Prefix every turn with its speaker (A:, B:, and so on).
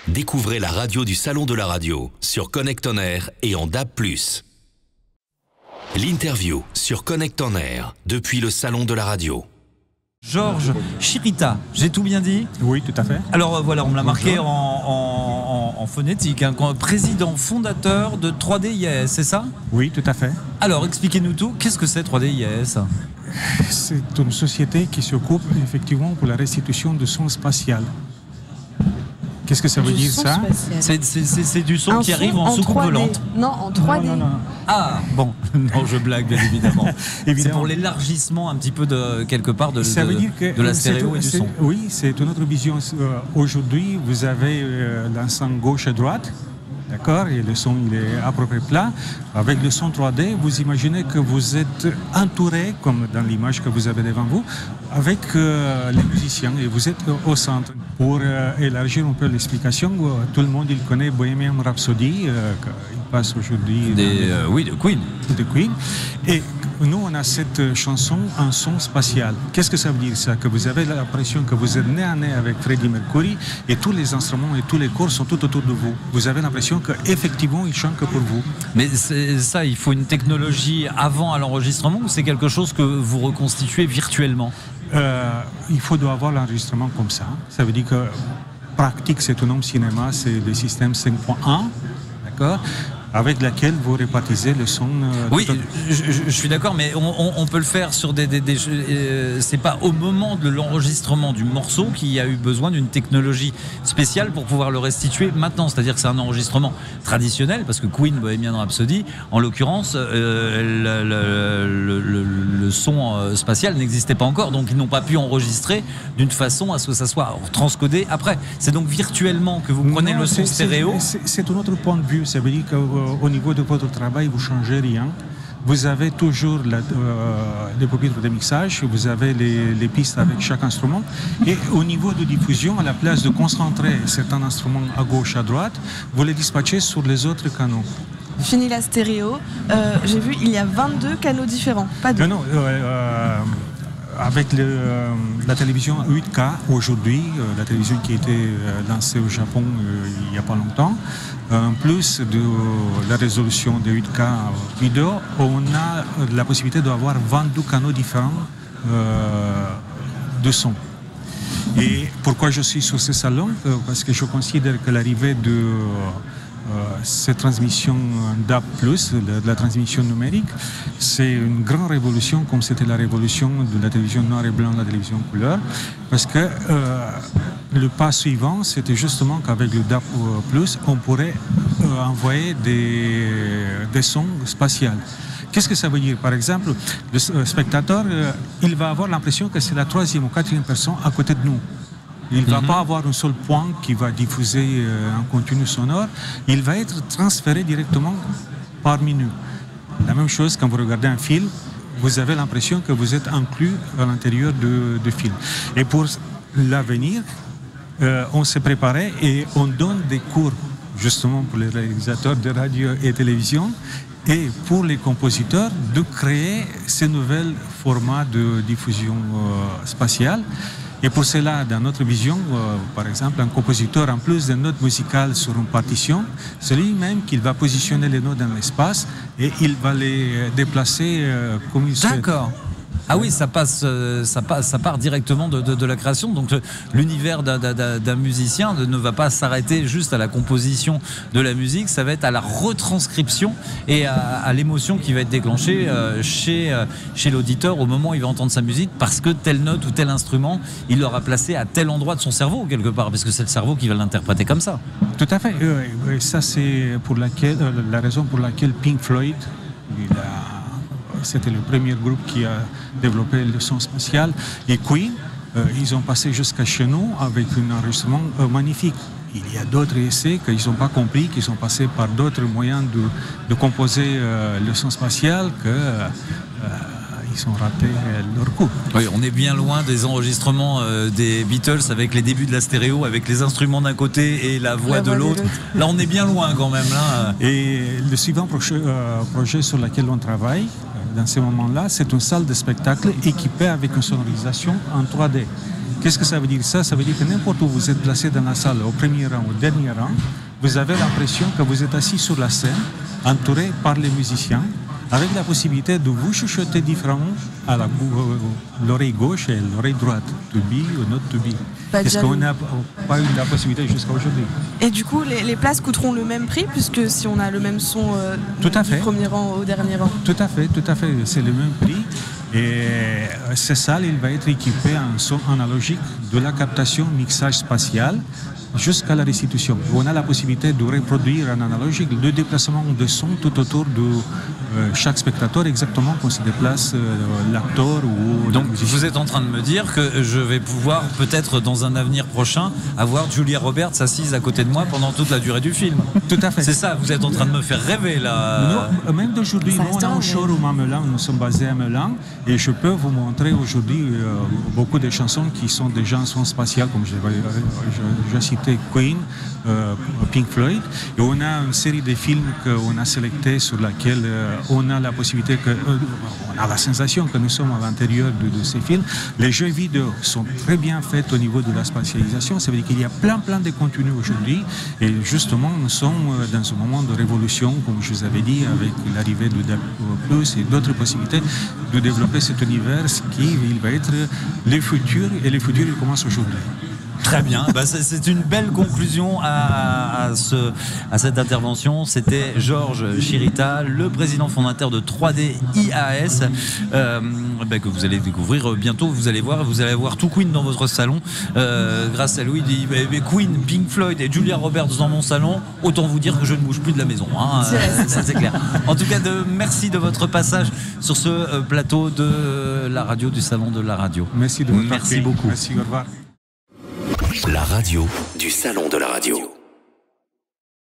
A: Découvrez la radio du Salon de la Radio sur Connect On Air et en DAB+. L'interview sur Connect On Air depuis le Salon de la Radio.
B: Georges Chirita, j'ai tout bien dit?
C: Oui, tout à fait.
B: Alors voilà, on me l'a marqué en phonétique, hein, président fondateur de 3D IAS, c'est ça?
C: Oui, tout à fait.
B: Alors expliquez-nous tout, qu'est-ce que c'est 3D IAS?
C: C'est une société qui s'occupe effectivement pour la restitution de son spatial. Qu'est-ce que ça veut dire ça?
B: C'est du son qui arrive en soucoupe volante.
D: Non, en 3D.
C: Non.
B: Ah, bon, non, je blague bien évidemment. C'est pour l'élargissement un petit peu de quelque part de la stéréo et du son.
C: Oui, c'est une autre vision. Aujourd'hui, vous avez l'ensemble gauche et droite. D'accord, et le son il est à peu près plat. Avec le son 3D, vous imaginez que vous êtes entouré, comme dans l'image que vous avez devant vous, avec les musiciens et vous êtes au centre. Pour élargir un peu l'explication, tout le monde il connaît Bohemian Rhapsody, il passe aujourd'hui
B: de Queen.
C: De Queen. Et nous, on a cette chanson en son spatial. Qu'est-ce que ça veut dire ça? Que vous avez l'impression que vous êtes nez à nez avec Freddie Mercury et tous les instruments et tous les corps sont tout autour de vous. Vous avez l'impression qu'effectivement, il chante que pour vous.
B: Mais ça, il faut une technologie avant à l'enregistrement ou c'est quelque chose que vous reconstituez virtuellement?
C: Il faut avoir l'enregistrement comme ça. Ça veut dire que pratique, c'est un nom cinéma, c'est le système 5.1, d'accord, avec laquelle vous répartissez le son.
B: Oui, je suis d'accord, mais on peut le faire sur c'est pas au moment de l'enregistrement du morceau qu'il y a eu besoin d'une technologie spéciale pour pouvoir le restituer maintenant. C'est-à-dire que c'est un enregistrement traditionnel, parce que Queen, Bohemian Rhapsody, en l'occurrence, le son spatial n'existait pas encore, donc ils n'ont pas pu enregistrer d'une façon à ce que ça soit transcodé après. C'est donc virtuellement que vous prenez le son stéréo.
C: C'est un autre point de vue. Ça veut dire que au niveau de votre travail, vous ne changez rien. Vous avez toujours les pupitres de mixage, vous avez les pistes avec chaque instrument. Et au niveau de diffusion, à la place de concentrer certains instruments à gauche, à droite, vous les dispatchez sur les autres canaux.
D: Fini la stéréo. J'ai vu, il y a 22 canaux différents, pas deux.
C: Non, avec la télévision 8K aujourd'hui, la télévision qui a été lancée au Japon il n'y a pas longtemps, en plus de la résolution de 8K vidéo, on a la possibilité d'avoir 22 canaux différents de son. Et pourquoi je suis sur ce salon? Parce que je considère que l'arrivée de cette transmission DAB+, de la transmission numérique, c'est une grande révolution, comme c'était la révolution de la télévision noir et blanc, la télévision couleur, parce que le pas suivant, c'était justement qu'avec le DAB+, on pourrait envoyer des sons spatials. Qu'est-ce que ça veut dire? Par exemple, le spectateur, il va avoir l'impression que c'est la troisième ou quatrième personne à côté de nous. Il ne va pas avoir un seul point qui va diffuser un contenu sonore. Il va être transféré directement parmi nous. La même chose quand vous regardez un film, vous avez l'impression que vous êtes inclus à l'intérieur du film. Et pour l'avenir, on s'est préparé et on donne des cours justement pour les réalisateurs de radio et télévision et pour les compositeurs de créer ces nouveaux formats de diffusion spatiale. Et pour cela, dans notre vision, par exemple, un compositeur, en plus des notes musicales sur une partition, c'est lui-même qui va positionner les notes dans l'espace et il va les déplacer comme il souhaite.
B: D'accord. Ah oui, ça part directement de la création. Donc l'univers d'un musicien ne va pas s'arrêter juste à la composition de la musique, ça va être à la retranscription et à l'émotion qui va être déclenchée chez l'auditeur au moment où il va entendre sa musique, parce que telle note ou tel instrument, il l'aura placé à tel endroit de son cerveau quelque part, parce que c'est le cerveau qui va l'interpréter comme ça.
C: Tout à fait. Et ça, c'est la raison pour laquelle Pink Floyd, c'était le premier groupe qui a développé le son spatial. Et Queen, ils ont passé jusqu'à chez nous avec un enregistrement magnifique. Il y a d'autres essais qu'ils n'ont pas compris, qui sont passés par d'autres moyens de composer le son spatial ils ont raté leur coup.
B: Oui, on est bien loin des enregistrements des Beatles avec les débuts de la stéréo, avec les instruments d'un côté et la voix de l'autre. Là, on est bien loin quand même. Là.
C: Et le suivant projet sur lequel on travaille, dans ces moments-là, c'est une salle de spectacle équipée avec une sonorisation en 3D. Qu'est-ce que ça veut dire ça? Ça veut dire que n'importe où vous êtes placé dans la salle, au premier rang, au dernier rang, vous avez l'impression que vous êtes assis sur la scène, entouré par les musiciens, avec la possibilité de vous chuchoter différemment à l'oreille gauche et l'oreille droite, to be ou not to be. Est-ce qu'on n'a pas eu la possibilité jusqu'à aujourd'hui?
D: Et du coup, les places coûteront le même prix, puisque si on a le même son
C: Tout à
D: du
C: fait.
D: premier rang au dernier rang.
C: Tout à fait, c'est le même prix. Et cette salle, il va être équipée en son analogique de la captation mixage spatial jusqu'à la restitution. On a la possibilité de reproduire en analogique le déplacement de son tout autour de chaque spectateur, exactement comme se déplace l'acteur ou
B: Donc
C: le musicien.
B: vous êtes en train de me dire que je vais pouvoir peut-être dans un avenir prochain avoir Julia Roberts assise à côté de moi pendant toute la durée du film.
C: Tout à fait.
B: C'est ça, vous êtes en train de me faire rêver là.
C: Nous, même d'aujourd'hui,
D: Ça
C: nous on
D: reste
C: a un
D: en
C: showroom à Melun, nous sommes basés à Melun et je peux vous montrer aujourd'hui beaucoup de chansons qui sont des chansons spatiales, comme j'ai cité Queen, Pink Floyd, et on a une série de films qu'on a sélectés sur lesquels on a la possibilité, on a la sensation que nous sommes à l'intérieur de ces films. Les jeux vidéo sont très bien faits au niveau de la spatialisation, ça veut dire qu'il y a plein de contenus aujourd'hui et justement nous sommes dans un moment de révolution, comme je vous avais dit, avec l'arrivée de DAB+ et d'autres possibilités de développer cet univers qui il va être le futur, et le futur il commence aujourd'hui.
B: Très bien, c'est une belle conclusion à cette intervention. C'était Georges Chirita, le président fondateur de 3D IAS, que vous allez découvrir bientôt. Vous allez voir tout Queen dans votre salon. Grâce à lui, il dit Queen, Pink Floyd et Julia Roberts dans mon salon. Autant vous dire que je ne bouge plus de la maison. Hein. C'est clair. En tout cas, merci de votre passage sur ce plateau de la radio, du salon de la radio.
C: Merci de votre
B: Merci beaucoup.
C: Merci, au revoir.
A: La radio du salon de la radio.